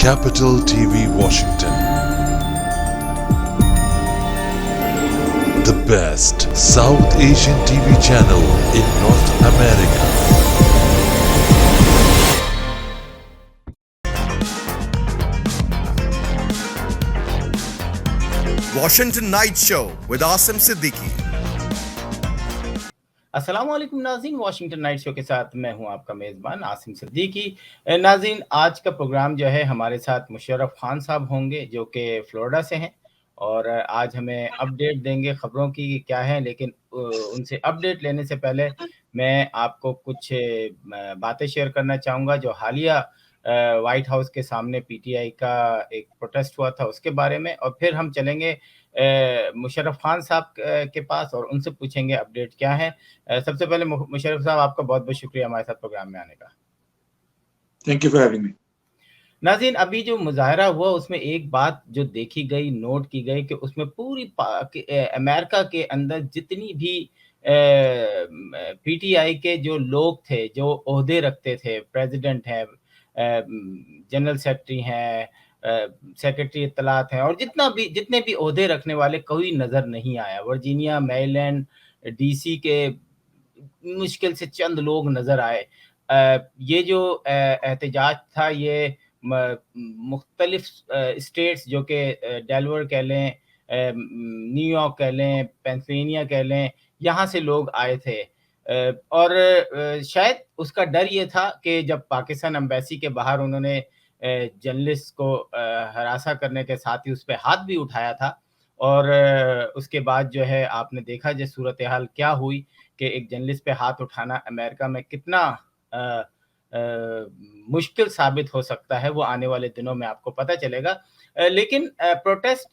Capital TV Washington. The best South Asian TV channel in North America. Washington Night Show with Asim Siddiqui. अस्सलाम वालेकुम नाज़रीन, Washington night show के साथ मैं हूं आपका मेज़बान आसिम सिद्दीकी। नाज़रीन, आज का प्रोग्राम जो है हमारे साथ मुशर्रफ खान साहब होंगे जो कि फ्लोरिडा से हैं और आज हमें अपडेट देंगे खबरों की क्या है। लेकिन उनसे अपडेट लेने से पहले मैं आपको कुछ बातें शेयर करना चाहूँगा जो हालिया वाइट हाउस के सामने पीटीआई का एक प्रोटेस्ट हुआ था उसके बारे में, और फिर हम चलेंगे मुशर्रफ खान साहब के पास और उनसे पूछेंगे अपडेट क्या है। सबसे पहले मुशर्रफ साहब, आपका बहुत बहुत शुक्रिया हमारे साथ प्रोग्राम में आने का। Thank you for having me. नाज़रीन, अभी जो मुजाहरा हुआ उसमें एक बात जो देखी गई, नोट की गई कि उसमें पूरी अमेरिका के अंदर जितनी भी पीटीआई के जो लोग थे, जो ओहदे रखते थे, प्रेसिडेंट हैं, जनरल सेक्रेटरी हैं, सेक्रेटरी इत्तलात हैं, और जितने भी ओहदे रखने वाले कोई नज़र नहीं आया। वर्जीनिया, मैरीलैंड, डीसी के मुश्किल से चंद लोग नज़र आए। ये जो एहतजाज था ये मुख्तलिफ स्टेट्स जो कि डेलवर कह लें, न्यूयॉर्क कह लें, पेंसिल्वेनिया कह लें, यहाँ से लोग आए थे। और शायद उसका डर ये था कि जब पाकिस्तान एम्बेसी के बाहर उन्होंने जर्नलिस्ट को हरासा करने के साथ ही उस पर हाथ भी उठाया था, और उसके बाद जो है आपने देखा जो सूरत हाल क्या हुई कि एक जर्नलिस्ट पे हाथ उठाना अमेरिका में कितना मुश्किल साबित हो सकता है, वो आने वाले दिनों में आपको पता चलेगा। लेकिन प्रोटेस्ट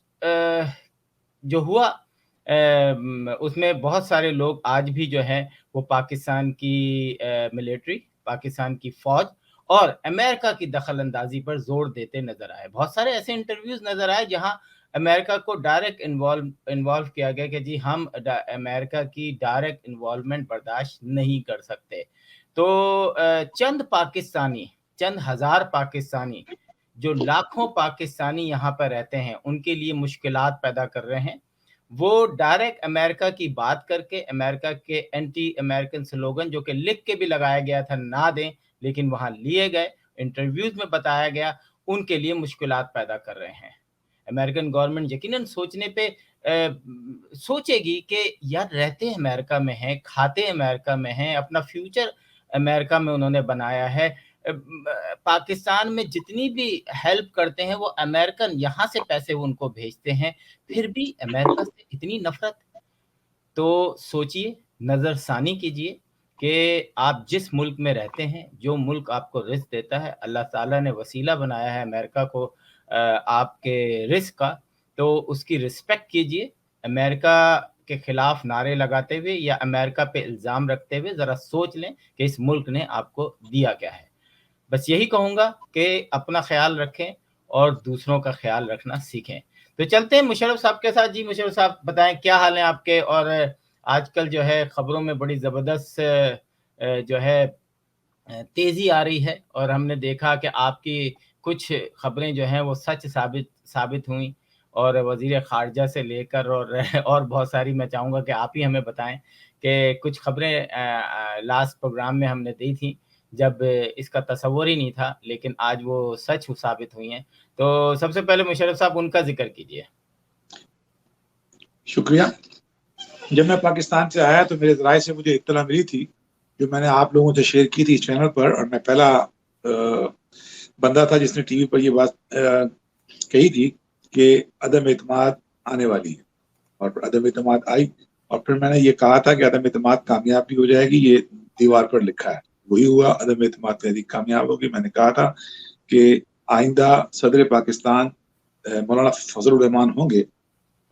जो हुआ उसमें बहुत सारे लोग आज भी जो हैं वो पाकिस्तान की मिलिट्री, पाकिस्तान की फ़ौज और अमेरिका की दखल अंदाजी पर जोर देते नज़र आए। बहुत सारे ऐसे इंटरव्यूज़ नज़र आए जहां अमेरिका को डायरेक्ट इन्वॉल्व किया गया कि जी हम अमेरिका की डायरेक्ट इन्वॉल्वमेंट बर्दाश्त नहीं कर सकते। तो चंद हज़ार पाकिस्तानी जो लाखों पाकिस्तानी यहाँ पर रहते हैं उनके लिए मुश्किलात पैदा कर रहे हैं। वो डायरेक्ट अमेरिका की बात करके अमेरिका के एंटी अमेरिकन स्लोगन जो कि लिख के भी लगाया गया था ना दें, लेकिन वहाँ लिए गए, इंटरव्यूज़ में बताया गया, उनके लिए मुश्किलात पैदा कर रहे हैं। अमेरिकन गवर्नमेंट यकीनन सोचने पे सोचेगी कि यार रहते अमेरिका में हैं, खाते अमेरिका में हैं, अपना फ्यूचर अमेरिका में उन्होंने बनाया है। पाकिस्तान में जितनी भी हेल्प करते हैं वो अमेरिकन यहाँ से पैसे वो उनको भेजते हैं, फिर भी अमेरिका से इतनी नफरत। तो सोचिए, नज़रसानी कीजिए कि आप जिस मुल्क में रहते हैं, जो मुल्क आपको रिस्क देता है, अल्लाह ताला ने वसीला बनाया है अमेरिका को आपके रिस्क का, तो उसकी रिस्पेक्ट कीजिए। अमेरिका के खिलाफ नारे लगाते हुए या अमेरिका पे इल्ज़ाम रखते हुए ज़रा सोच लें कि इस मुल्क ने आपको दिया क्या है। बस यही कहूँगा कि अपना ख्याल रखें और दूसरों का ख्याल रखना सीखें। तो चलते हैं मुशर्रफ साहब के साथ। जी मुशर्रफ साहब, बताएं क्या हाल है आपके, और आजकल जो है खबरों में बड़ी ज़बरदस्त जो है तेज़ी आ रही है, और हमने देखा कि आपकी कुछ खबरें जो हैं वो सच साबित हुई, और वज़ीर ख़ारजा से लेकर और बहुत सारी मैं चाहूँगा कि आप ही हमें बताएं कि कुछ खबरें लास्ट प्रोग्राम में हमने दी थी जब इसका तसव्वुर ही नहीं था, लेकिन आज वो सच साबित हुई हैं। तो सबसे पहले मुशर्रफ साहब उनका जिक्र कीजिए। शुक्रिया। जब मैं पाकिस्तान से आया तो मेरे ज़राए से मुझे इत्तला मिली थी जो मैंने आप लोगों से शेयर की थी इस चैनल पर, और मैं पहला बंदा था जिसने टीवी पर ये बात कही थी कि अदम एतमाद आने वाली है, और अदम एतमाद आई, और फिर मैंने ये कहा था कि अदम एतमाद कामयाब भी हो जाएगी, ये दीवार पर लिखा है। वही हुआ, अदम एतमाद तहरीक कामयाब होगी। मैंने कहा था कि आइंदा सदर पाकिस्तान मौलाना फजल रहमान होंगे,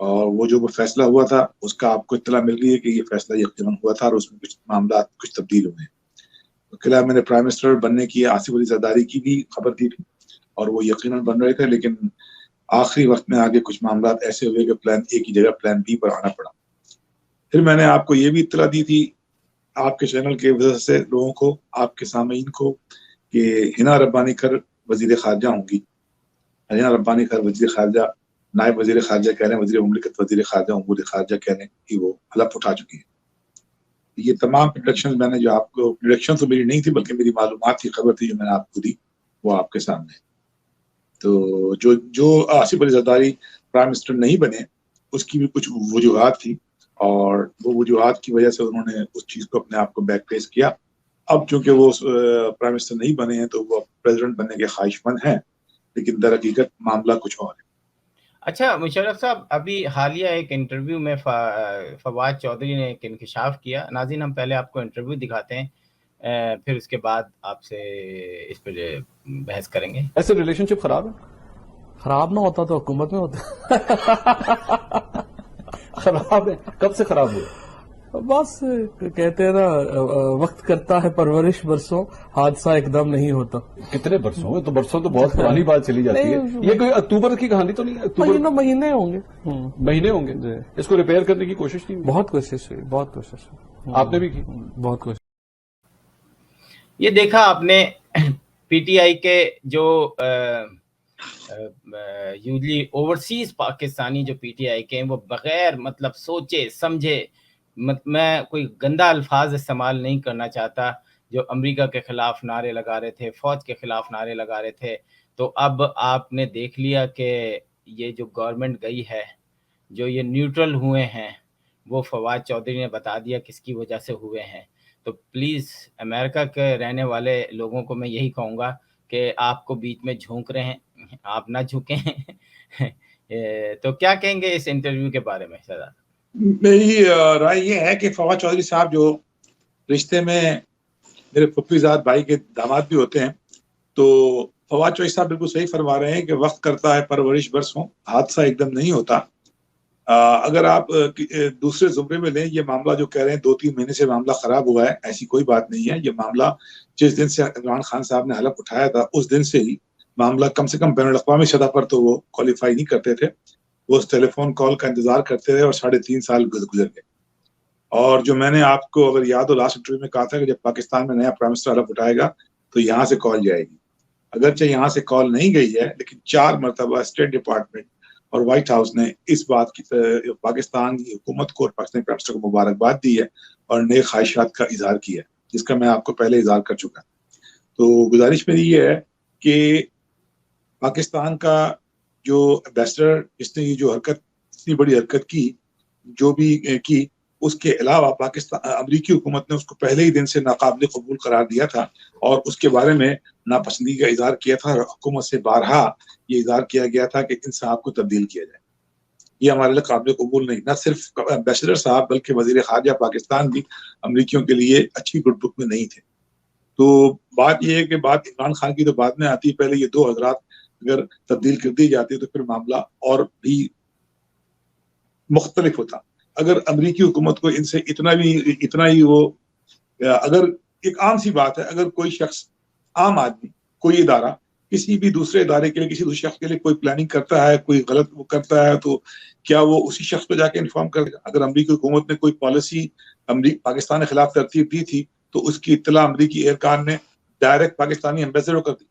और वो जो फैसला हुआ था उसका आपको इत्तला मिल गई है कि ये फैसला यकीनन हुआ था और उसमें कुछ मामला कुछ तब्दील हुए। तो खिलाफ मैंने प्राइम मिनिस्टर बनने की आसिफ अली जरदारी की भी खबर दी थी और वो यकीनन बन रहे थे, लेकिन आखिरी वक्त में आगे कुछ मामला ऐसे हुए कि प्लान ए की जगह प्लान बी पर आना पड़ा। फिर मैंने आपको ये भी इत्तला दी थी आपके चैनल के वजह से लोगों को, आपके सामीन को, कि हिना रब्बानी कर वजीर खारजा होंगी, हरीना रब्बानी खैर वजीर खारजा, नायब वजीर खारजा कह रहे हैं, वजीर मुमलिकत वजीर खारजा उमूर खारजा कह रहे हैं कि वो हलफ उठा चुकी है। ये तमाम प्रोडक्शन मैंने जो आपको, प्रोडक्शन तो मेरी नहीं थी बल्कि मेरी मालूमात थी, खबर थी जो मैंने आपको दी, वो आपके सामने। तो जो जो आसिफ अली जरदारी प्राइम मिनिस्टर नहीं बने उसकी भी कुछ वजूहात थी, और वो वजूहात की वजह से उन्होंने उस चीज़ को अपने आप को बैक ट्रेस किया। अब चूंकि वो प्राइम मिनिस्टर नहीं बने हैं तो वो प्रेसिडेंट बनने के ख्वाहिशमंद हैं, लेकिन दर हकीकत मामला कुछ और है। अच्छा मुशर्रफ साहब, अभी हालिया एक इंटरव्यू में फवाद चौधरी ने एक इंकशाफ किया। नाज़रीन, हम पहले आपको इंटरव्यू दिखाते हैं, फिर उसके बाद आपसे इस पर बहस करेंगे। ऐसे रिलेशनशिप खराब है? खराब ना होता तो हुकूमत में होता। खराब है, कब से खराब हुए? बस कहते हैं ना, वक्त करता है परवरिश, बरसों हादसा एकदम नहीं होता। कितने बरसों हुए? तो बरसों तो बहुत पुरानी बात चली जाती है। ये कोई अक्टूबर की कहानी तो नहीं है? अक्टूबर महीने होंगे, महीने होंगे। इसको रिपेयर करने की कोशिश नहीं हुई? बहुत कोशिश हुई, बहुत कोशिश हुई। आपने भी की? बहुत कोशिश। ये देखा आपने पीटीआई के जो यूजली ओवरसीज पाकिस्तानी जो पीटीआई के हैं, वो बगैर मतलब सोचे समझे, मैं कोई गंदा अल्फाज इस्तेमाल नहीं करना चाहता, जो अमेरिका के खिलाफ नारे लगा रहे थे, फौज के खिलाफ नारे लगा रहे थे। तो अब आपने देख लिया कि ये जो गवर्नमेंट गई है, जो ये न्यूट्रल हुए हैं, वो फवाद चौधरी ने बता दिया किसकी वजह से हुए हैं। तो प्लीज़ अमेरिका के रहने वाले लोगों को मैं यही कहूँगा कि आपको बीच में झोंक रहे हैं, आप ना झुकें। तो क्या कहेंगे इस इंटरव्यू के बारे में सर? मेरी राय ये है कि फवाद चौधरी साहब जो रिश्ते में मेरे फुफ्फीजाद भाई के दामाद भी होते हैं, तो फवाद चौधरी साहब बिल्कुल सही फरमा रहे हैं कि वक्त करता है परवरिश बरसों, हादसा एकदम नहीं होता। अगर आप दूसरे जुमरे में लें, ये मामला जो कह रहे हैं 2-3 महीने से मामला खराब हुआ है, ऐसी कोई बात नहीं है। ये मामला जिस दिन से इमरान खान साहब ने हलफ उठाया था उस दिन से ही मामला कम से कम बैनुल अक़वामी सतह पर तो वो क्वालिफाई नहीं करते थे। वो उस टेलीफोन कॉल का इंतजार करते रहे और 3.5 साल गुजर गए। और जो मैंने आपको अगर याद हो लास्ट इंटरव्यू में कहा था कि जब पाकिस्तान में नया प्राइम मिनिस्टर हलफ उठाएगा तो यहाँ से कॉल जाएगी। अगरचे यहाँ से कॉल नहीं गई है, लेकिन 4 मरतबा स्टेट डिपार्टमेंट और व्हाइट हाउस ने इस बात की पाकिस्तान की हुकूमत को और पाकिस्तानी प्राइम मिनिस्टर को मुबारकबाद दी है और नए ख्वाहिशात का इजहार किया है, जिसका मैं आपको पहले इजहार कर चुका। तो गुजारिश मेरी ये है कि पाकिस्तान का जो एम्बेसडर, जिसने ये जो हरकत, इतनी बड़ी हरकत की, जो भी की, उसके अलावा पाकिस्तान अमरीकी हुकूमत ने उसको पहले ही दिन से नाकाबिल कबूल करार दिया था और उसके बारे में नापसंदगी का इजहार किया था। हुकूमत से बारहा ये इजहार किया गया था कि इन साहब को तब्दील किया जाए। ये हमारे लिए काबिल कबूल नहीं। न सिर्फ एम्बेसडर साहब बल्कि वजीर खारजा पाकिस्तान भी अमरीकियों के लिए अच्छी गुड बुक में नहीं थे। तो बात यह है कि बात इमरान खान की तो बाद में आती, पहले ये 2 हजरात अगर तब्दील कर दी जाती तो फिर मामला और भी मुख्तलिफ होता। अगर अमरीकी हुकूमत को इनसे इतना ही वो, अगर एक आम सी बात है, अगर कोई शख्स, आम आदमी, कोई इदारा किसी भी दूसरे इदारे के लिए, किसी दूसरे शख्स के लिए कोई प्लानिंग करता है, कोई गलत वो करता है, तो क्या वो उसी शख्स को जाके इन्फॉर्म करेगा? अगर अमरीकी हुकूमत ने कोई पॉलिसी पाकिस्तान के खिलाफ तरतीब दी थी तो उसकी इत्तला अमरीकी एयरकान ने डायरेक्ट पाकिस्तानी एम्बेसडर को कर दी।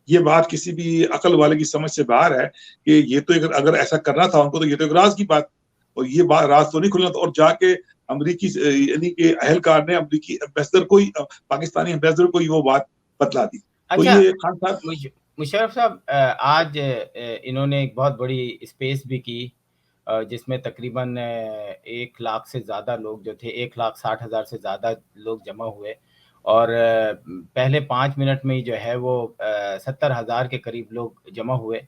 ये बात किसी भी अकल वाले की समझ से बाहर है कि ये तो अगर ऐसा करना था उनको तो ये तो एक राज की बात, और ये बात राज तो नहीं खुलना था। और जाके अमरीकी यानी कि अहलकार ने अमरीकी एम्बेसडर को ही, पाकिस्तानी एम्बेसडर को ही वो बात बतला दी। अच्छा, तो ये खान साहब, मुशर्रफ साहब, आज इन्होंने एक बहुत बड़ी स्पेस भी की जिसमें तकरीबन 1 लाख से ज़्यादा लोग जो थे, 1,60,000 से ज़्यादा लोग जमा हुए और पहले 5 मिनट में ही जो है वो 70,000 के करीब लोग जमा हुए।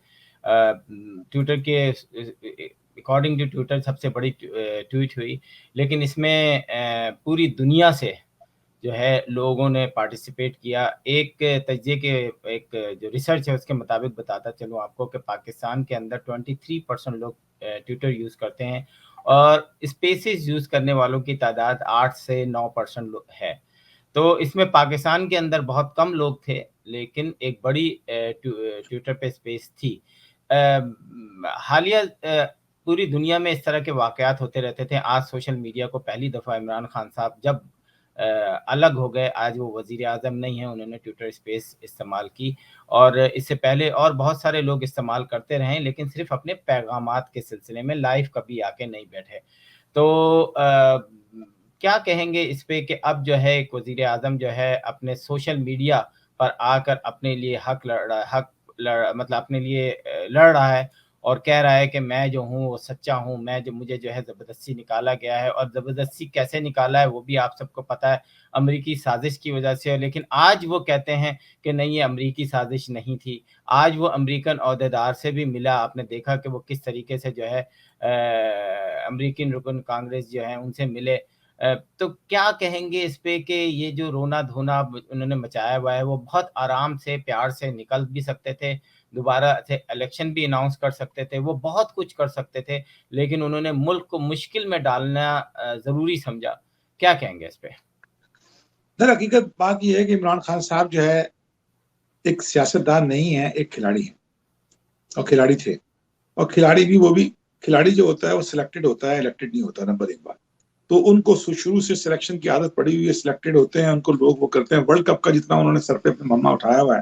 ट्विटर के अकॉर्डिंग टू ट्विटर सबसे बड़ी ट्वीट हुई, लेकिन इसमें पूरी दुनिया से जो है लोगों ने पार्टिसिपेट किया। एक तजिए के एक जो रिसर्च है उसके मुताबिक बताता चलूँ आपको कि पाकिस्तान के अंदर 23% लोग ट्विटर यूज़ करते हैं और स्पेसेस यूज़ करने वालों की तादाद 8 से 9% है। तो इसमें पाकिस्तान के अंदर बहुत कम लोग थे, लेकिन एक बड़ी ट्विटर पे स्पेस थी। हालिया पूरी दुनिया में इस तरह के वाक़यात होते रहते थे। आज सोशल मीडिया को पहली दफ़ा इमरान खान साहब जब الگ ہو گئے. آج وہ وزیر اعظم نہیں ہیں, انہوں نے ٹویٹر اسپیس استعمال کی, اور اس سے پہلے اور بہت سارے لوگ استعمال کرتے رہے, لیکن صرف اپنے پیغامات کے سلسلے میں, لائیو کبھی آ کے نہیں بیٹھے. تو کیا کہیں گے اس پہ کہ اب جو ہے ایک وزیر اعظم جو ہے اپنے سوشل میڈیا پر آ کر اپنے لیے مطلب اپنے لیے لڑ رہا ہے اور کہہ رہا ہے کہ میں جو ہوں وہ سچا ہوں, مجھے جو ہے زبردستی نکالا گیا ہے, اور زبردستی کیسے نکالا ہے وہ بھی آپ سب کو پتہ ہے, امریکی سازش کی وجہ سے. لیکن آج وہ کہتے ہیں کہ نہیں, یہ امریکی سازش نہیں تھی. آج وہ امریکن عہدیدار سے بھی ملا, آپ نے دیکھا کہ وہ کس طریقے سے جو ہے امریکن رکن کانگریس جو ہیں ان سے ملے. تو کیا کہیں گے اس پہ کہ یہ جو رونا دھونا انہوں نے مچایا ہوا ہے, وہ بہت آرام سے پیار سے نکل بھی سکتے تھے, دوبارہ سے الیکشن بھی اناؤنس کر سکتے تھے, وہ بہت کچھ کر سکتے تھے, لیکن انہوں نے ملک کو مشکل میں ڈالنا ضروری سمجھا. کیا کہیں گے اس پہ؟ در حقیقت بات یہ ہے کہ عمران خان صاحب جو ہے ایک سیاستدان نہیں ہے, ایک کھلاڑی ہے, اور کھلاڑی تھے. اور کھلاڑی بھی, وہ بھی کھلاڑی جو ہوتا ہے وہ سلیکٹڈ ہوتا ہے, الیکٹڈ نہیں ہوتا. نمبر ایک بات تو ان کو شروع سے سلیکشن کی عادت پڑی ہوئی ہے, سلیکٹڈ ہوتے ہیں, ان کو لوگ وہ کرتے ہیں. ورلڈ کپ کا جتنا انہوں نے سر پہ اپنا مما اٹھایا ہوا ہے,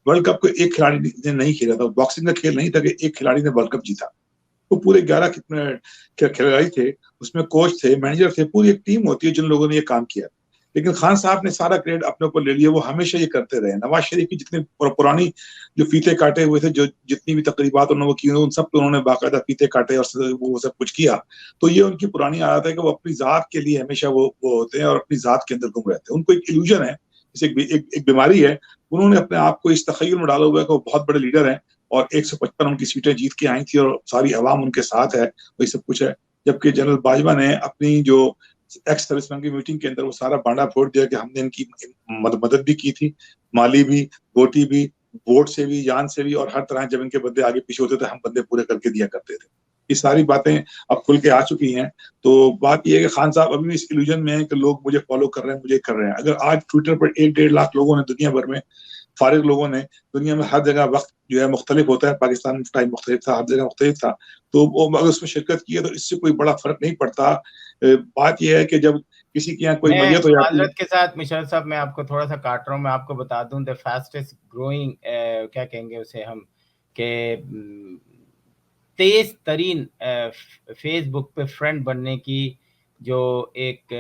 ورلڈ کپ کو ایک کھلاڑی نے نہیں کھیلا تھا. باکسنگ کا کھیل نہیں تھا کہ ایک کھلاڑی نے ورلڈ کپ جیتا. وہ پورے 11 کھلاڑی تھے, اس میں کوچ تھے, مینیجر تھے, پوری ایک ٹیم ہوتی ہے جن لوگوں نے یہ کام کیا. لیکن خان صاحب نے سارا کریڈٹ اپنے اوپر لے لیا. وہ ہمیشہ یہ کرتے رہے. نواز شریف کی جتنے پرانی جو فیتے کاٹے ہوئے تھے, جو جتنی بھی تقریبات انہوں نے کی, ان سب پہ انہوں نے باقاعدہ فیتے کاٹے اور وہ سب کچھ کیا. تو یہ ان کی پرانی عادت ہے کہ وہ اپنی ذات کے لیے ہمیشہ وہ ہوتے ہیں اور اپنی ذات کے اندر گم رہتے ہیں. ان کو ایک ایلوژن ہے, ایک بیماری ہے. انہوں نے اپنے آپ کو اس تخیل میں ڈالا ہوا ہے کہ وہ بہت بڑے لیڈر ہیں, اور 155 ان کی سیٹیں جیت کے آئی تھی, اور ساری عوام ان کے ساتھ ہے, وہی سب کچھ ہے. جبکہ جنرل باجوہ نے اپنی جو ایکس سروس مین کی میٹنگ کے اندر وہ سارا بانڈا پھوڑ دیا کہ ہم نے ان کی مدد بھی کی تھی, مالی بھی, ووٹی بھی, ووٹ سے بھی, جان سے بھی, اور ہر طرح جب ان کے بندے آگے پیچھے ہوتے تھے ہم بندے پورے کر کے دیا کرتے تھے. یہ ساری باتیں اب کھل کے آ چکی ہیں. تو بات یہ ہے کہ خان صاحب ابھی بھی اس ایلوژن میں ہیں کہ لوگ مجھے فالو کر رہے ہیں, مجھے کر رہے ہیں. اگر آج ٹویٹر پر 1-1.5 لاکھ لوگوں نے, دنیا بھر میں فارغ لوگوں نے, دنیا میں ہر جگہ وقت جو ہے مختلف ہوتا ہے, پاکستان میں ٹائم مختلف تھا, ہر جگہ مختلف تھا, تو وہ اگر اس میں شرکت کی ہے تو اس سے کوئی بڑا فرق نہیں پڑتا. بات یہ ہے کہ جب کسی کے یہاں کوئی میت ہو جاتی ہے. حضرت کے ساتھ مشرف صاحب میں آپ کو تھوڑا سا کاٹ رہا ہوں, میں آپ کو بتا دوں the fastest growing کیا کہیں گے اسے ہم, کہ تیز ترین فیس بک پہ فرینڈ بننے کی جو ایک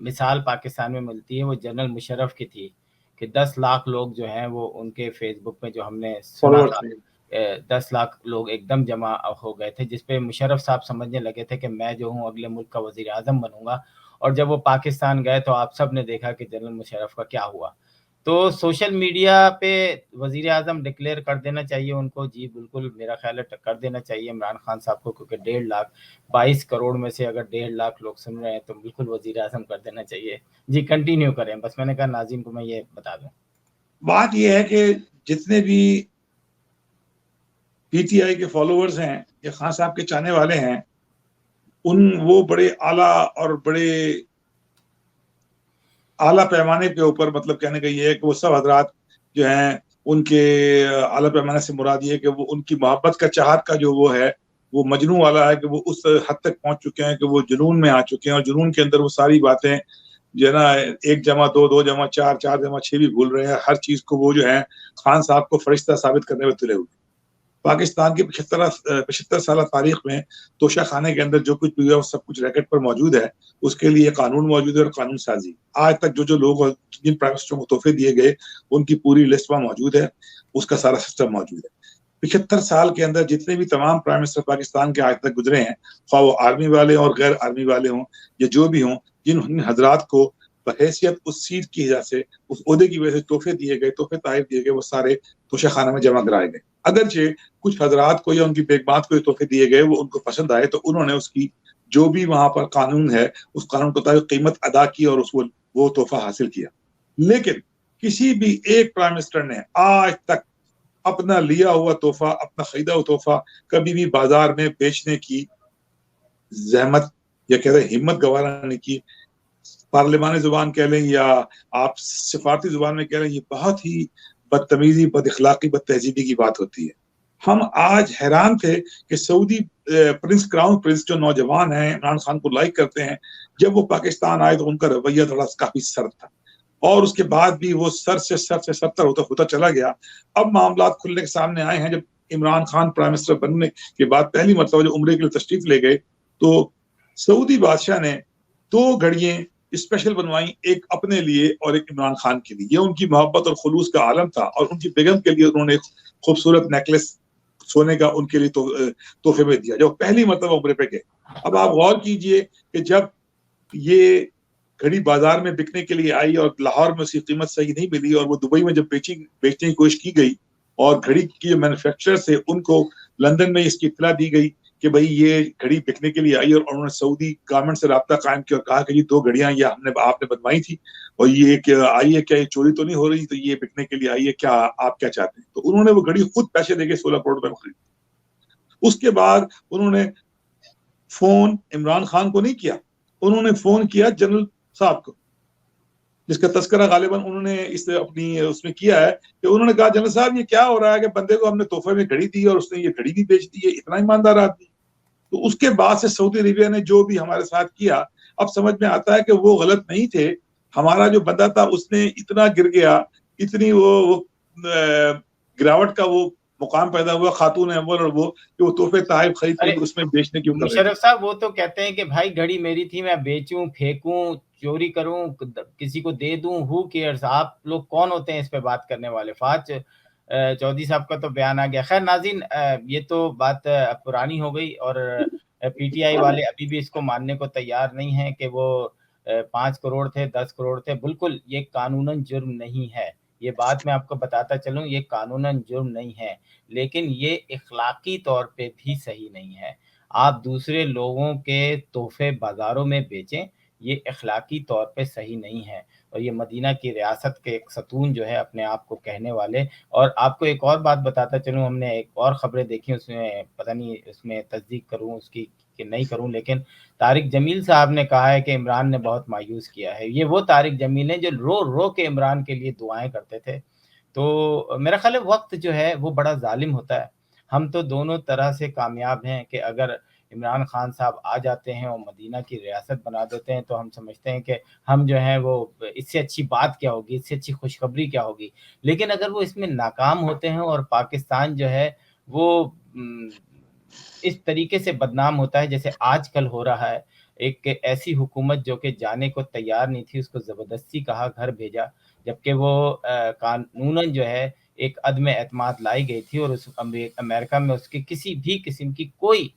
مثال پاکستان میں ملتی ہے وہ جنرل مشرف کی تھی, کہ 10 لاکھ لوگ جو ہیں وہ ان کے فیس بک پہ جو ہم نے سنا تھا 10 لاکھ لوگ ایک دم جمع ہو گئے تھے, جس پہ مشرف صاحب سمجھنے لگے تھے کہ میں جو ہوں اگلے ملک کا وزیر اعظم بنوں گا. اور جب وہ پاکستان گئے تو آپ سب نے دیکھا کہ جنرل مشرف کا کیا ہوا. تو سوشل میڈیا پہ وزیر اعظم ڈکلیئر کر دینا چاہیے ان کو, جی بالکل میرا خیال ہے کر دینا چاہیے عمران خان صاحب کو, کیونکہ 1.5 لاکھ 22 کروڑ میں سے اگر 1.5 لاکھ لوگ سن رہے ہیں تو بالکل وزیر اعظم کر دینا چاہیے. جی کنٹینیو کریں, بس میں نے کہا ناظرین کو میں یہ بتا دوں. بات یہ ہے کہ جتنے بھی پی ٹی آئی کے فالوورز ہیں یا خان صاحب کے چاہنے والے ہیں, وہ بڑے اعلیٰ پیمانے کے اوپر, مطلب کہنے کا یہ ہے کہ وہ سب حضرات جو ہیں ان کے اعلیٰ پیمانے سے مراد یہ ہے کہ وہ ان کی محبت کا چاہت کا جو وہ ہے وہ مجنون والا ہے, کہ وہ اس حد تک پہنچ چکے ہیں کہ وہ جنون میں آ چکے ہیں, اور جنون کے اندر وہ ساری باتیں جو ہے نا 1 جمع 2 2 جمع 4 4 جمع 6 بھی بھول رہے ہیں. ہر چیز کو وہ جو ہے خان صاحب کو فرشتہ ثابت کرنے میں تلے ہوئے. پاکستان کی 75 سالہ تاریخ میں توشہ خانے کے اندر جو کچھ بھی ہے وہ سب کچھ ریکٹ پر موجود ہے. اس کے لیے قانون موجود ہے اور قانون سازی. آج تک جو لوگ جن پرائم منسٹروں کو تحفے دیے گئے ان کی پوری لسٹ میں موجود ہے, اس کا سارا سسٹم موجود ہے. 75 سال کے اندر جتنے بھی تمام پرائم منسٹر پاکستان کے آج تک گزرے ہیں, خواہ وہ آرمی والے اور غیر آرمی والے ہوں یا جو بھی ہوں, جن حضرات کو بحیثیت اس سیٹ کی وجہ سے, اس عہدے کی وجہ سے تحفے دیے گئے, تحفے تحائف دیے گئے, وہ سارے توشہ خانہ میں جمع کرائے گئے. اگرچہ کچھ حضرات کو یا ان کی بیگمات کو تحفے دیے گئے وہ ان کو پسند آئے, تو انہوں نے اس کی جو بھی وہاں پر قانون ہے اس قانون کو مطابق قیمت ادا کی اور اس وہ تحفہ حاصل کیا. لیکن کسی بھی ایک پرائم منسٹر نے آج تک اپنا لیا ہوا تحفہ, اپنا خریدا ہوا تحفہ کبھی بھی بازار میں بیچنے کی زحمت یا کہتے ہیں ہمت گوارا نہیں کی. پارلیمانی زبان کہہ لیں یا آپ سفارتی زبان میں کہہ لیں, یہ بہت ہی بدتمیزی, بد اخلاقی, بد تہذیبی کی بات ہوتی ہے. ہم آج حیران تھے کہ سعودی प्रिंस क्राउन प्रिंस जो नौजवान हैं इमरान खान को लाइक करते हैं, जब वो पाकिस्तान आए तो उनका रवैया थोड़ा काफी सर्द था और उसके बाद भी वो सर से सत्तर होता चला गया। अब मामला खुलने के सामने आए हैं। जब इमरान खान प्राइम मिनिस्टर बनने के बाद पहली मरतबा जो उम्रे के लिए तशरीफ ले गए तो सऊदी बादशाह ने 2 घड़ियां स्पेशल बनवाई, एक अपने लिए और एक इमरान खान के लिए। ये उनकी मोहब्बत और खुलूस का आलम था और उनकी बेगम के लिए उन्होंने एक खूबसूरत नेकलेस सोने का उनके लिए तोहफे में दिया जब पहली मरतबा उम्रे पे गए। अब आप गौर कीजिए कि जब ये घड़ी बाजार में बिकने के लिए आई और लाहौर में उसकी कीमत सही नहीं मिली और वो दुबई में जब बेचने की कोशिश की गई और घड़ी की मैन्युफैक्चरर से उनको लंदन में इसकी इत्तला दी गई कि भाई ये घड़ी बिकने के लिए आई और उन्होंने सऊदी गवर्नमेंट से राब्ता कायम किया और कहा कि ये 2 घड़ियां ये आपने बनवाई थी और ये आई है, क्या ये चोरी तो नहीं हो रही, तो ये बिकने के लिए आई है, क्या आप क्या चाहते हैं? तो उन्होंने वो घड़ी खुद पैसे देके 16 करोड़ रुपए में खरीदी। उसके बाद उन्होंने फोन इमरान खान को नहीं किया, उन्होंने फोन किया जनरल साहब को, जिसका तस्करा गालिबन उन्होंने इस अपनी उसमें किया है कि उन्होंने कहा जनरल साहब ये क्या हो रहा है कि बंदे को हमने तोहफे में घड़ी दी और उसने ये घड़ी भी बेच दी है, इतना ईमानदार आदमी। तो उसके बाद से सऊदी अरेबिया ने जो भी हमारे साथ किया अब समझ में आता है कि वो गलत नहीं थे। हमारा जो बंदा था उसने इतना गिर गया, इतनी वो गिरावट का वो मुकाम पैदा हुआ, खातून अव्वल और वो कि वो तोहफे ताइब खरीद उसमें बेचने क्यों कर रहे थे। मुशर्रफ साहब वो तो कहते हैं कि भाई घड़ी मेरी थी, मैं बेचूं, फेंकूं, चोरी करूं, किसी को दे दूं, हु केयर्स। आप लोग कौन होते हैं इस पे बात करने वाले? फाज चौधरी साहब का तो बयान आ गया। खैर नाज़रीन, ये तो बात पुरानी हो गई और पीटीआई वाले अभी भी इसको मानने को तैयार नहीं है कि वो 5 करोड़ थे, 10 करोड़ थे। बिल्कुल ये कानूनन जुर्म नहीं है, ये बात मैं आपको बताता चलूं, ये कानूनन जुर्म नहीं है, लेकिन ये इखलाकी तौर पे भी सही नहीं है। आप दूसरे लोगों के तोहफे बाजारों में बेचें, ये इखलाकी तौर पे सही नहीं है। और ये मदीना की रियासत के एक सतून जो है अपने आप को कहने वाले। और आपको एक और बात बताता चलूं, हमने एक और खबरें देखी, उसमें पता नहीं उसमें तस्दीक करूं उसकी कि नहीं करूं, लेकिन तारिक जमील साहब ने कहा है कि इमरान ने बहुत मायूस किया है। ये वो तारिक जमील हैं जो रो रो के इमरान के लिए दुआएं करते थे। तो मेरा ख्याल है वक्त जो है वो बड़ा जालिम होता है। हम तो दोनों तरह से कामयाब हैं कि अगर इमरान खान साहब आ जाते हैं और मदीना की रियासत बना देते हैं तो हम समझते हैं कि हम जो हैं वो इससे अच्छी बात क्या होगी, इससे अच्छी खुशखबरी क्या होगी। लेकिन अगर वो इसमें नाकाम होते हैं और पाकिस्तान जो है वो इस तरीके से बदनाम होता है जैसे आजकल हो रहा है, एक ऐसी हुकूमत जो कि जाने को तैयार नहीं थी, उसको ज़बरदस्ती कहा, घर भेजा, जबकि वो कानूनन जो है एक अदम एतमाद लाई गई थी और उस अमेरिका में उसकी किसी भी किस्म की कोई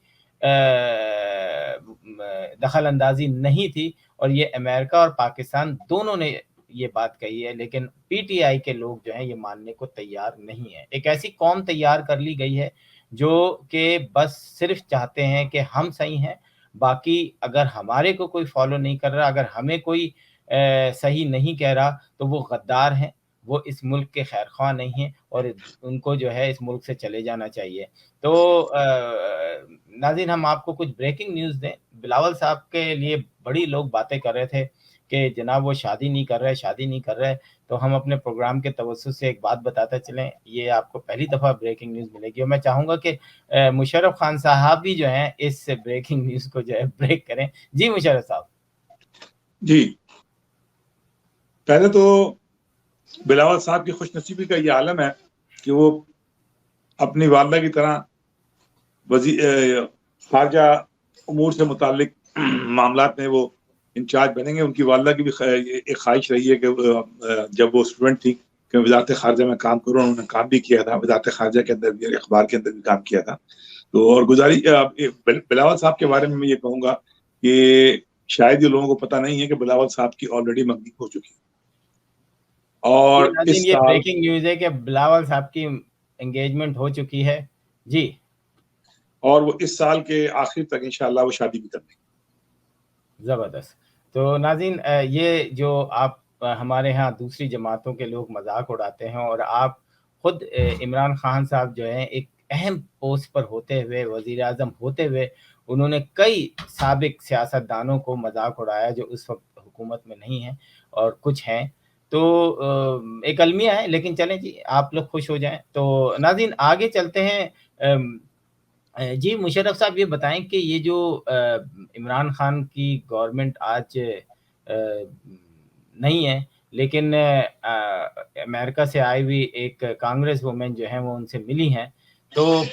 दखल अंदाजी नहीं थी। और ये अमेरिका और पाकिस्तान दोनों ने ये बात कही है, लेकिन पीटीआई के लोग जो हैं ये मानने को तैयार नहीं है। एक ऐसी कौम तैयार कर ली गई है जो कि बस सिर्फ चाहते हैं कि हम सही हैं, बाकी अगर हमारे को कोई फॉलो नहीं कर रहा, अगर हमें कोई सही नहीं कह रहा तो वो गद्दार हैं, वो इस मुल्क के खैरख्वाह नहीं हैं और उनको जो है इस मुल्क से चले जाना चाहिए। तो नाज़रीन, हम आपको कुछ ब्रेकिंग न्यूज़ दें। बिलावल साहब के लिए बड़ी लोग बातें कर रहे थे कि जनाब वो शादी नहीं कर रहे। तो हम अपने प्रोग्राम के तवज्जुह से एक बात बताते चलें, ये आपको पहली दफ़ा ब्रेकिंग न्यूज़ मिलेगी और मैं चाहूँगा कि मुशर्रफ खान साहब भी जो हैं इस ब्रेकिंग न्यूज़ को जो है ब्रेक करें। जी मुशर्रफ साहब। जी, पहले तो बिलावल साहब की खुशनसीबी का ये आलम है कि वो अपनी वालदा की तरह खारजा उमूर से मुतालिक मामलात में वो इंचार्ज बनेंगे। उनकी वालदा की भी एक ख्वाहिश रही है कि जब वो स्टूडेंट थी कि वजारत खारजा में काम करूँ, उन्होंने काम भी किया था, वजारत खारजा के अंदर भी, अखबार के अंदर भी काम किया था। तो और बिलावल साहब के बारे में मैं ये कहूँगा कि शायद ये लोगों को पता नहीं है कि बिलावल साहब की ऑलरेडी मंगनी हो चुकी है और ये ब्रेकिंग न्यूज़ है कि बिलावल साहब की एंगेजमेंट हो चुकी है जी, और वो इस साल के आखिर तक इंशाअल्लाह वो शादी भी करनी। ज़बरदस्त। तो नाज़रीन, ये जो आप हमारे यहाँ दूसरी जमातों के लोग मजाक उड़ाते हैं और आप खुद इमरान खान साहब जो हैं एक अहम पोस्ट पर होते हुए, वज़ीर आज़म होते हुए, उन्होंने कई साबिक सियासतदानों को मजाक उड़ाया जो उस वक्त हुकूमत में नहीं हैं और कुछ हैं। तो एक अलमिया है, लेकिन चलें जी, आप लोग खुश हो जाएं। तो नाज़रीन आगे चलते हैं। جی मुशर्रफ साहब ये बताएं कि ये जो इमरान खान की गवर्नमेंट आज नहीं है, लेकिन अमेरिका से आई हुई एक कांग्रेस वुमेन जो है वो उनसे मिली हैं, तो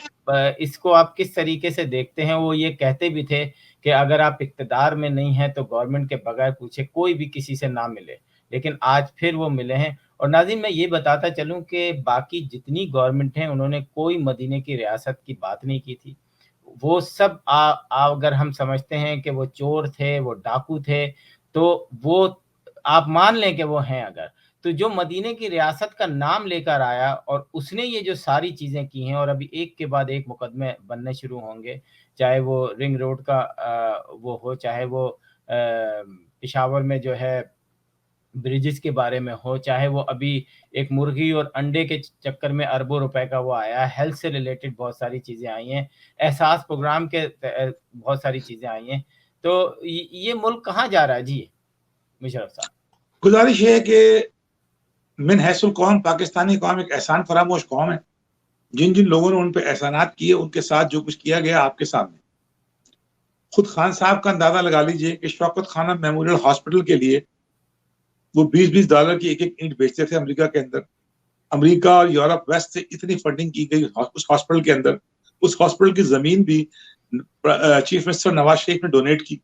इसको आप किस तरीके से देखते हैं? वो ये कहते भी थे कि अगर आप इक़्तिदार में नहीं हैं तो गवर्नमेंट के बगैर पूछे कोई भी किसी से ना मिले, लेकिन आज फिर वो मिले हैं। और नाज़रीन मैं ये बताता चलूँ कि बाकी जितनी गवर्नमेंट हैं उन्होंने कोई मदीने की रियासत की बात नहीं की थी। वो सब अगर हम समझते हैं कि वो चोर थे, वो डाकू थे, तो वो आप मान लें कि वो हैं अगर, तो जो मदीने की रियासत का नाम लेकर आया और उसने ये जो सारी चीज़ें की हैं और अभी एक के बाद एक मुकदमे बनने शुरू होंगे, चाहे वो रिंग रोड का वो हो, चाहे वो पेशावर में जो है ब्रिजेस के बारे में हो, चाहे वो अभी एक मुर्गी और अंडे के चक्कर में अरबों रुपए का वो आया, हेल्थ से रिलेटेड बहुत सारी चीज़ें आई हैं, एहसास प्रोग्राम के बहुत सारी चीज़ें आई हैं। तो ये मुल्क कहाँ जा रहा है जी मुशर्रफ साहब? गुजारिश ये है कि मिन हैसुल कौम, पाकिस्तानी कौम एक एहसान फरामोश कौम है। जिन जिन लोगों ने उन पे एहसानात किए, उनके साथ जो कुछ किया गया आपके सामने। खुद खान साहब का अंदाजा लगा लीजिए कि शौकत खाना मेमोरियल हॉस्पिटल के लिए वो $20 की एक ईंट बेचते थे अमेरिका के अंदर। अमेरिका और यूरोप वेस्ट से इतनी फंडिंग की गई उस हॉस्पिटल के अंदर। उस हॉस्पिटल की जमीन भी चीफ मिनिस्टर नवाज शरीफ ने डोनेट की,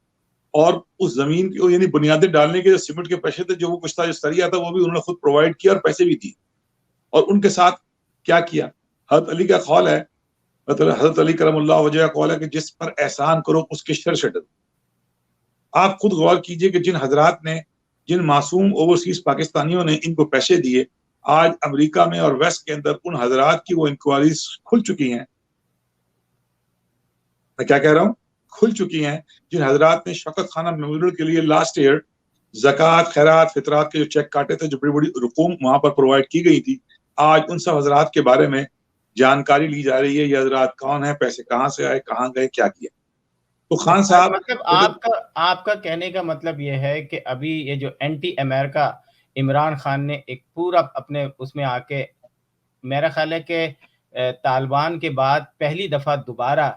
और उस जमीन की यानी बुनियादें डालने के जो सीमेंट के पैसे थे, जो वो कुछ था, जो सरिया था, वो भी उन्होंने खुद प्रोवाइड किया और पैसे भी दिए। और उनके साथ क्या किया? हज़रत अली का कौल है, हज़रत अली करमुल्लाह वजह का कौल है कि जिस पर एहसान करो उसके शर से डरो। आप खुद गौर कीजिए कि जिन हजरात ने, जिन मासूम ओवरसीज पाकिस्तानियों ने इनको पैसे दिए, आज अमेरिका में और वेस्ट के अंदर उन हजरात की वो इंक्वायरीज खुल चुकी हैं। मैं क्या कह रहा हूँ? खुल चुकी हैं। जिन हजरात ने शौकत खाना मेमोरियल के लिए लास्ट ईयर ज़कात, खैरात, फितरात के जो चेक काटे थे, जो बड़ी बड़ी रकूम वहां पर प्रोवाइड की गई थी, आज उन सब हजरात के बारे में जानकारी ली जा रही है। ये हजरात कौन है, पैसे कहाँ से आए, कहाँ गए, क्या किया। तो खान साहब, मतलब आपका कहने का मतलब ये है कि अभी ये जो एंटी अमेरिका इमरान खान ने एक पूरा अपने उसमें आके, मेरा ख्याल है कि तालिबान के बाद पहली दफ़ा दोबारा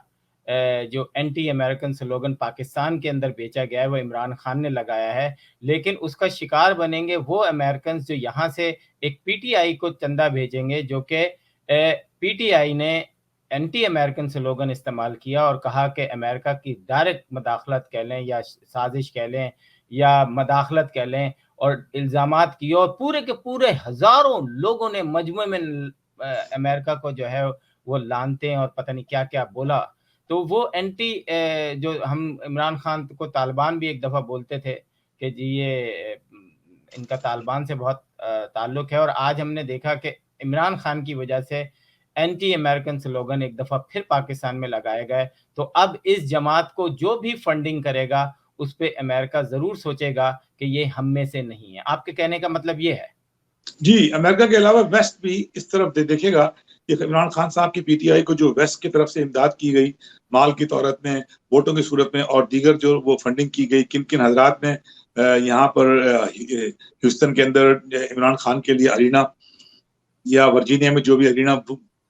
जो एंटी अमेरिकन स्लोगन पाकिस्तान के अंदर बेचा गया है वो इमरान खान ने लगाया है, लेकिन उसका शिकार बनेंगे वो अमेरिकन जो यहाँ से एक पीटीआई को चंदा भेजेंगे, जो कि पीटीआई ने एंटी अमेरिकन स्लोगन इस्तेमाल किया और कहा कि अमेरिका की डायरेक्ट मदाखलत कह लें या साजिश कह लें या मदाखलत कह लें, और इल्ज़ामात किए, और पूरे के पूरे हज़ारों लोगों ने मजमू में अमेरिका को जो है वो लानते और पता नहीं क्या क्या बोला। तो वो एंटी जो हम इमरान खान को तालिबान भी एक दफ़ा बोलते थे कि जी ये इनका तालिबान से बहुत ताल्लुक़ है, और आज हमने देखा कि इमरान खान की वजह से एंटी अमेरिकन स्लोगन एक दफ़ा फिर पाकिस्तान में लगाए गए। तो अब इस जमात को जो भी फंडिंग करेगा उस पे अमेरिका ज़रूर सोचेगा कि ये हम में से नहीं है। आपके कहने का मतलब ये है? जी, अमेरिका के अलावा वेस्ट भी इस तरफ देखेगा कि इमरान खान साहब की पीटीआई को जो वेस्ट की तरफ से इमदाद की गई, माल की तौरत में, वोटों की सूरत में, और दीगर जो वो फंडिंग की गई, किन किन हजरात ने यहाँ पर ह्यूस्टन के अंदर इमरान खान के लिए अरीना, या वर्जीनिया में जो भी अरीना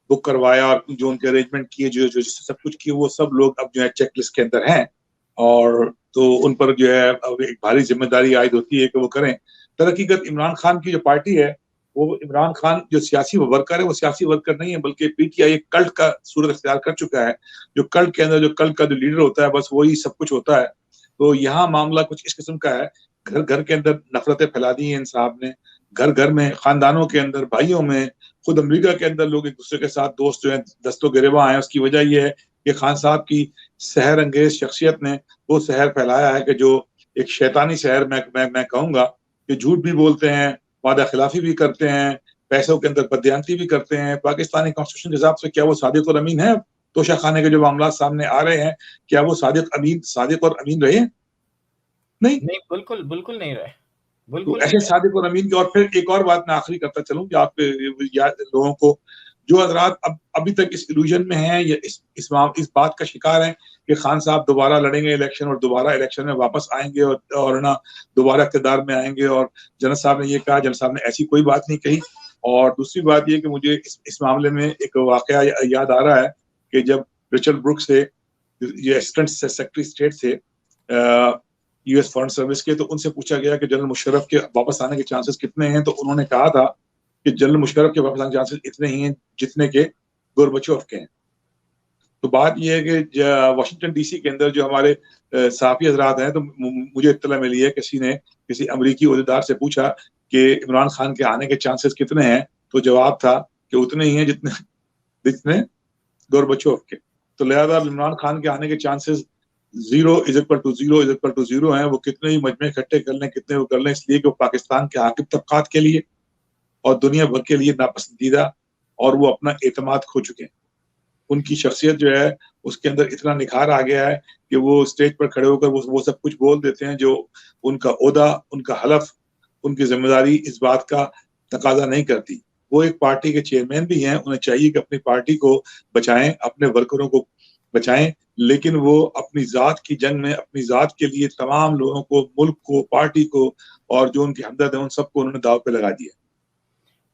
बुक करवाया और जो उनके अरेंजमेंट किए, जो जो सब कुछ किए, वो सब लोग अब जो है चेक लिस्ट के अंदर हैं, और तो उन पर जो है अब एक भारी जिम्मेदारी आयद होती है कि वो करें। दरहकीकत इमरान खान की जो पार्टी है, वो इमरान खान जो सियासी वर्कर है, वो सियासी वर्कर नहीं है, बल्कि पीटीआई एक कल्ट का सूरत इख्तियार कर चुका है। जो कल्ट के अंदर जो कल्ट का जो लीडर होता है, बस वही सब कुछ होता है। तो यहाँ मामला कुछ इस किस्म का है। घर घर के अंदर नफरतें फैला दी हैं इन साहब ने, घर घर में, खानदानों के अंदर, भाइयों में, खुद अमेरिका के अंदर लोग एक दूसरे के साथ दोस्त जो है दस्तों गिरेबां हैं। उसकी वजह यह है कि खान साहब की सहर अंगेज शख्सियत ने वो सहर फैलाया है कि जो एक शैतानी सहर मैं कहूँगा कि झूठ भी बोलते हैं, वादा खिलाफी भी करते हैं, पैसों के अंदर बदयांती भी करते हैं। पाकिस्तानी कॉन्स्टिट्यूशन के हिसाब से क्या वो सादिक और अमीन है? तोशा खाने के जो मामला सामने आ रहे हैं, क्या वो सादिक और अमीन रहे? नहीं, बिल्कुल बिल्कुल नहीं रहे। तो ऐसे सादिक और अमीन की। और फिर एक और बात मैं आखिरी करता चलूं कि आप लोगों को, जो हजरात अभी तक इस इल्यूजन में हैं या इस बात का शिकार हैं कि खान साहब दोबारा लड़ेंगे इलेक्शन और दोबारा इलेक्शन में वापस आएंगे और ना दोबारा इक़्तिदार में आएंगे, और जनरल साहब ने ये कहा, जनरल साहब ने ऐसी कोई बात नहीं कही। और दूसरी बात ये कि मुझे इस मामले में एक वाकया याद आ रहा है कि जब रिचर्ड ब्रुक्स थे, ये असिस्टेंट सेक्रेटरी स्टेट थे यूएस फॉरेन सर्विस के, तो उनसे पूछा गया कि जनरल मुशर्रफ के वापस आने के चांसेस कितने हैं, तो उन्होंने कहा था कि जनरल मुशर्रफ के वापस आने के चांसेस इतने ही हैं जितने के गोरबचोव के हैं। तो बात यह है कि वाशिंगटन डीसी के अंदर जो हमारे सहाफ़ी हजरात हैं, तो मुझे इत्तला मिली है किसी ने किसी अमरीकी ओहदेदार से पूछा कि इमरान खान के आने के चांसेस कितने हैं, तो जवाब था कि उतने ही हैं जितने गोरबचोव के। तो लिहाजा इमरान खान के आने के चांसेस 0 = 0 हैं। वो कितने ही मजमे इकट्ठे कर लें, कितने वो कर लें, इसलिए कि वो पाकिस्तान के आकिब तबकात के लिए और दुनिया भर के लिए नापसंदीदा, और वो अपना एतमाद खो चुके हैं। उनकी शख्सियत जो है उसके अंदर इतना निखार आ गया है कि वो स्टेज पर खड़े होकर वो सब कुछ बोल देते हैं जो उनका ओहदा, उनका हलफ, उनकी जिम्मेदारी इस बात का तकाजा नहीं करती। वो एक पार्टी के चेयरमैन भी हैं, उन्हें चाहिए कि अपनी पार्टी को बचाएं, अपने वर्करों को बचाएं, लेकिन वो अपनी ज़ात की जंग में अपनी ज़ात के लिए तमाम लोगों को, मुल्क को, पार्टी को और जो उनके हमदर्द हैं उन सबको उन्होंने दाव पे लगा दिया।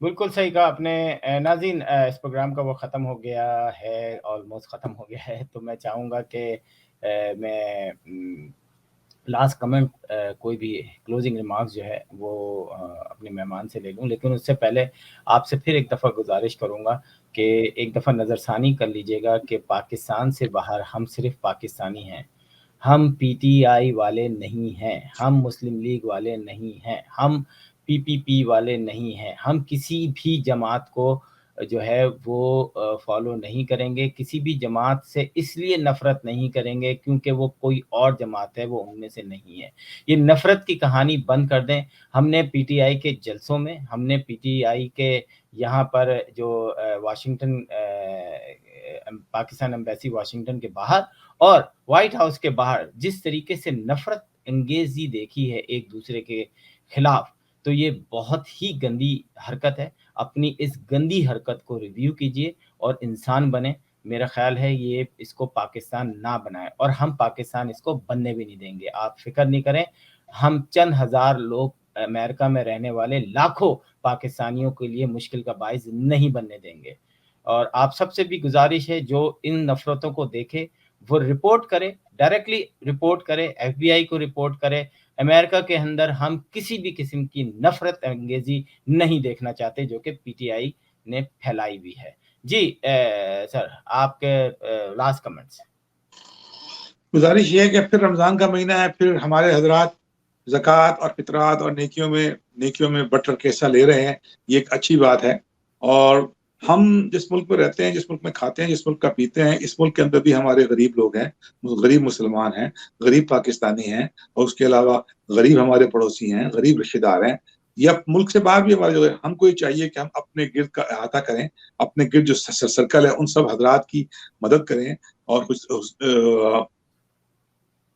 बिल्कुल सही कहा आपने। नाज़रीन, इस प्रोग्राम का वो ख़त्म हो गया है, ऑलमोस्ट ख़त्म हो गया है, तो मैं चाहूँगा कि मैं लास्ट कमेंट कोई भी क्लोजिंग रिमार्क्स जो है वो अपने मेहमान से ले लूँ, लेकिन उससे पहले आपसे फिर एक दफ़ा गुजारिश करूँगा कि एक दफ़ा नज़रसानी कर लीजिएगा कि पाकिस्तान से बाहर हम सिर्फ पाकिस्तानी हैं, हम पीटीआई वाले नहीं हैं, हम मुस्लिम लीग वाले नहीं हैं, हम पीपीपी वाले नहीं हैं, हम किसी भी जमात को जो है वो फॉलो नहीं करेंगे, किसी भी जमात से इसलिए नफ़रत नहीं करेंगे क्योंकि वो कोई और जमात है, वो उनमें से नहीं है। ये नफ़रत की कहानी बंद कर दें। हमने पीटीआई के जलसों में, हमने पीटीआई के यहाँ पर जो वाशिंगटन पाकिस्तान एम्बेसी वाशिंगटन के बाहर और वाइट हाउस के बाहर जिस तरीके से नफ़रत अंगेज़ी देखी है एक दूसरे के खिलाफ, तो ये बहुत ही गंदी हरकत है। अपनी इस गंदी हरकत को रिव्यू कीजिए और इंसान बने। मेरा ख्याल है ये इसको पाकिस्तान ना बनाए, और हम पाकिस्तान इसको बनने भी नहीं देंगे। आप फिक्र नहीं करें, हम चंद हज़ार लोग अमेरिका में रहने वाले लाखों पाकिस्तानियों के लिए मुश्किल का बाइस नहीं बनने देंगे। और आप सबसे भी गुजारिश है जो इन नफ़रतों को देखे वो रिपोर्ट करे, डायरेक्टली रिपोर्ट करे, FBI को रिपोर्ट करे। अमेरिका के अंदर हम किसी भी किस्म की नफरत अंगेजी नहीं देखना चाहते जो कि पीटीआई ने फैलाई हुई है। जी सर, आपके लास्ट कमेंट्स। गुजारिश ये है कि फिर रमज़ान का महीना है, फिर हमारे हजरात ज़कात और फितरात और नेकियों में बढ़ के हिस्सा ले रहे हैं। ये एक अच्छी बात है। और हम जिस मुल्क में रहते हैं, जिस मुल्क में खाते हैं, जिस मुल्क का पीते हैं, इस मुल्क के अंदर भी हमारे गरीब लोग हैं, गरीब मुसलमान हैं, गरीब पाकिस्तानी हैं, और उसके अलावा गरीब हमारे पड़ोसी हैं, गरीब रिश्तेदार हैं, या मुल्क से बाहर भी हमारे जो है। हमको ये चाहिए कि हम अपने गिर्द का अहाता करें, अपने गिर्द जो सर्कल है उन सब हजरात की मदद करें, और कुछ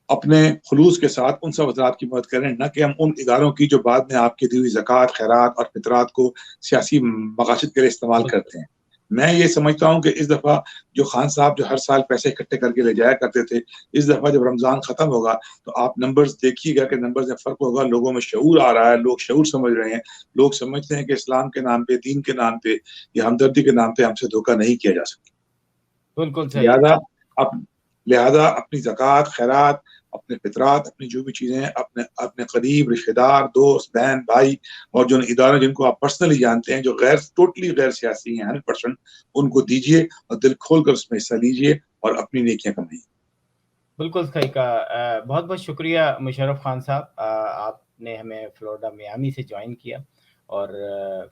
अपने खुलूस के साथ उन सब हजरात की मदद करें, न कि हम उन इदारों की जो बाद में आपकी दी हुई ज़कात, खैरात और फितरात को सियासी मकासद के लिए इस्तेमाल करते हैं। मैं ये समझता हूँ कि इस दफ़ा जो खान साहब जो हर साल पैसे इकट्ठे करके ले जाया करते थे, इस दफ़ा जब रमज़ान ख़त्म होगा तो आप नंबर्स देखिएगा कि नंबर्स में फ़र्क होगा। लोगों में शऊर आ रहा है, लोग शऊर समझ रहे हैं, लोग समझते हैं कि इस्लाम के नाम पे, दीन के नाम पे या हमदर्दी के नाम पे हमसे धोखा नहीं किया जा सकता। बिल्कुल सही। लिहाजा अपनी ज़कात, खैरात, अपने फितरात, अपनी जो भी चीज़ें अपने करीब रिश्तेदार, दोस्त, बहन, भाई और जो इदारे जिनको आप पर्सनली जानते हैं, जो टोटली गैर सियासी हैं 100%, उनको दीजिए और दिल खोल कर उसमें हिस्सा लीजिए और अपनी नेकियां कमाइए। बिल्कुल सही कहा। बहुत बहुत शुक्रिया मुशर्रफ खान साहब, आपने हमें फ्लोरिडा मियामी से ज्वाइन किया और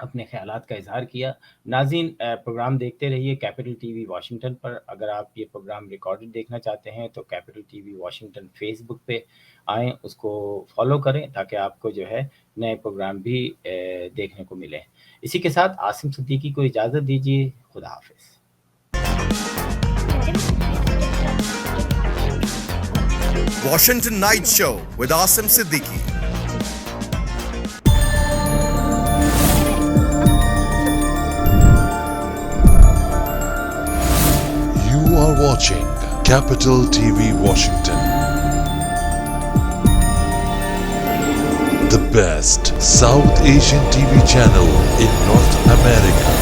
अपने ख्यालात का इजहार किया। नाज़रीन, प्रोग्राम देखते रहिए कैपिटल टीवी वाशिंगटन पर। अगर आप ये प्रोग्राम रिकॉर्डेड देखना चाहते हैं तो कैपिटल टीवी वाशिंगटन फेसबुक पे आएँ, उसको फॉलो करें ताकि आपको जो है नए प्रोग्राम भी देखने को मिले। इसी के साथ आसिम सिद्दीकी को इजाज़त दीजिए। खुदा हाफिज़। Washington Night Show with Asim Siddiqui. You are watching Capital TV Washington, the best South Asian TV channel in North America.